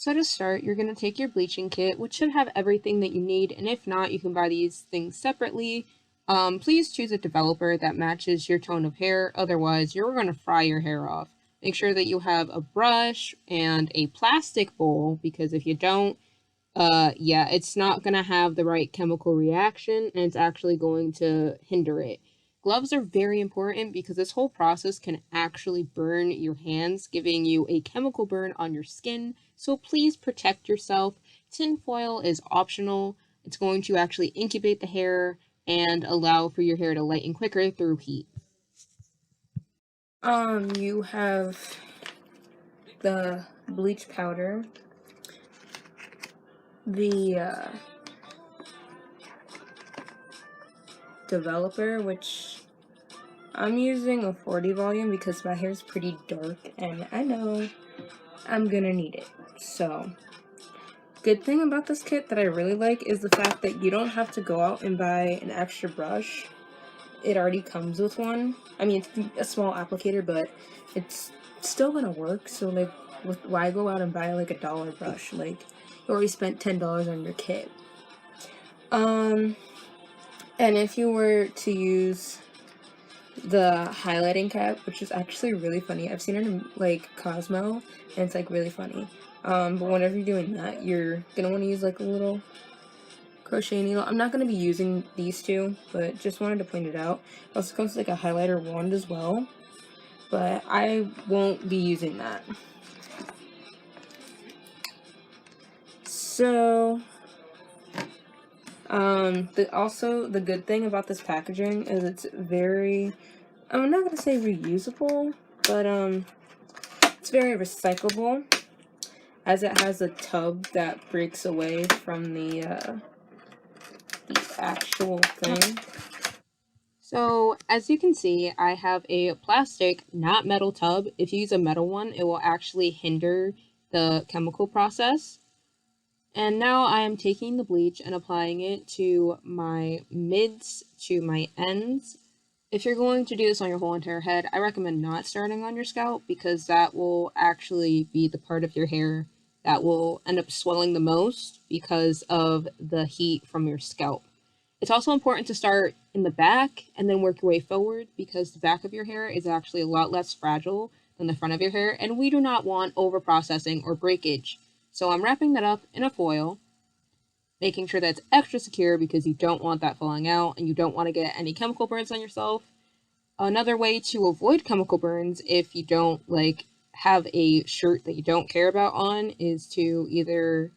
So to start, you're going to take your bleaching kit, which should have everything that you need, and if not, you can buy these things separately. Please choose a developer that matches your tone of hair, otherwise you're going to fry your hair off. Make sure that you have a brush and a plastic bowl, because if you don't, yeah, it's not going to have the right chemical reaction, and it's actually going to hinder it. Gloves are very important because this whole process can actually burn your hands, giving you a chemical burn on your skin. So please protect yourself. Tinfoil is optional. It's going to actually incubate the hair and allow for your hair to lighten quicker through heat. You have the bleach powder, the developer, which I'm using a 40 volume because my hair is pretty dark and I know I'm gonna need it. So, good thing about this kit that I really like is the fact that you don't have to go out and buy an extra brush. It already comes with one. I mean, it's a small applicator, but it's still gonna work. So, like, why go out and buy like a dollar brush? Like, you already spent $10 on your kit. And if you were to use the highlighting cap, which is actually really funny. I've seen it in like Cosmo, and it's like really funny. But whenever you're doing that, you're gonna want to use like a little crochet needle. I'm not gonna be using these two, but just wanted to point it out. It also comes with like a highlighter wand as well, but I won't be using that. So, the good thing about this packaging is it's very, I'm not gonna say reusable, but it's very recyclable, as it has a tub that breaks away from the actual thing. So as you can see, I have a plastic, not metal tub. If you use a metal one, it will actually hinder the chemical process. And now I am taking the bleach and applying it to my mids, to my ends. If you're going to do this on your whole entire head, I recommend not starting on your scalp because that will actually be the part of your hair that will end up swelling the most because of the heat from your scalp. It's also important to start in the back and then work your way forward because the back of your hair is actually a lot less fragile than the front of your hair, and we do not want overprocessing or breakage. So I'm wrapping that up in a foil, making sure that's extra secure because you don't want that falling out and you don't want to get any chemical burns on yourself. Another way to avoid chemical burns if you don't like have a shirt that you don't care about on is to either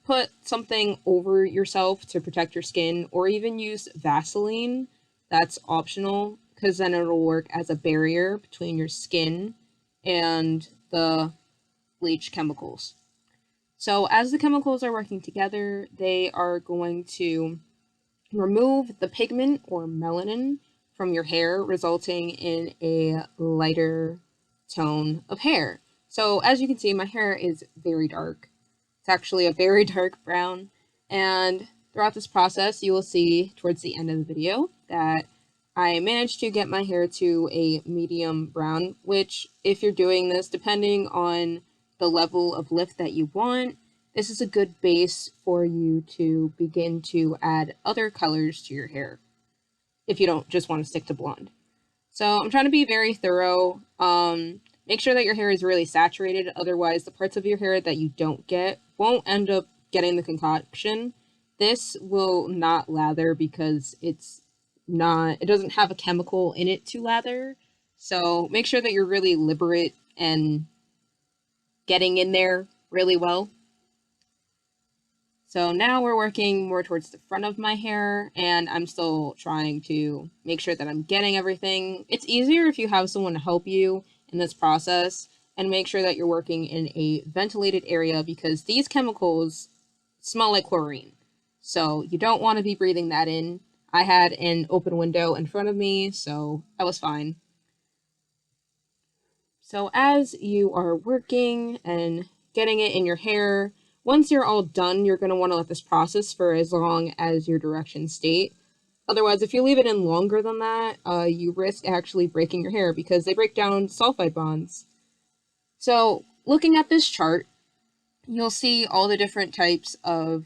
put something over yourself to protect your skin or even use Vaseline. That's optional because then it'll work as a barrier between your skin and the bleach chemicals. So as the chemicals are working together, they are going to remove the pigment or melanin from your hair, resulting in a lighter tone of hair. So as you can see, my hair is very dark. It's actually a very dark brown. And throughout this process, you will see towards the end of the video that I managed to get my hair to a medium brown, which if you're doing this, depending on the level of lift that you want, this is a good base for you to begin to add other colors to your hair if you don't just want to stick to blonde. So I'm trying to be very thorough. Make sure that your hair is really saturated, otherwise the parts of your hair that you don't get won't end up getting the concoction. This will not lather because it doesn't have a chemical in it to lather. So make sure that you're really liberate and getting in there really well. So now we're working more towards the front of my hair, and I'm still trying to make sure that I'm getting everything. It's easier if you have someone to help you in this process, and make sure that you're working in a ventilated area because these chemicals smell like chlorine. So you don't want to be breathing that in. I had an open window in front of me, so I was fine. So as you are working and getting it in your hair, once you're all done, you're going to want to let this process for as long as your directions state. Otherwise, if you leave it in longer than that, you risk actually breaking your hair because they break down sulfide bonds. So looking at this chart, you'll see all the different types of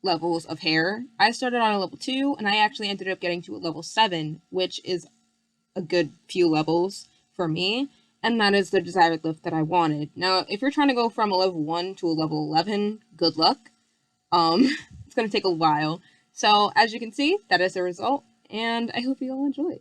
levels of hair. I started on a level 2, and I actually ended up getting to a level 7, which is a good few levels for me, and that is the desired lift that I wanted. Now, if you're trying to go from a level 1 to a level 11, good luck. It's going to take a while. So, as you can see, that is the result, and I hope you all enjoy.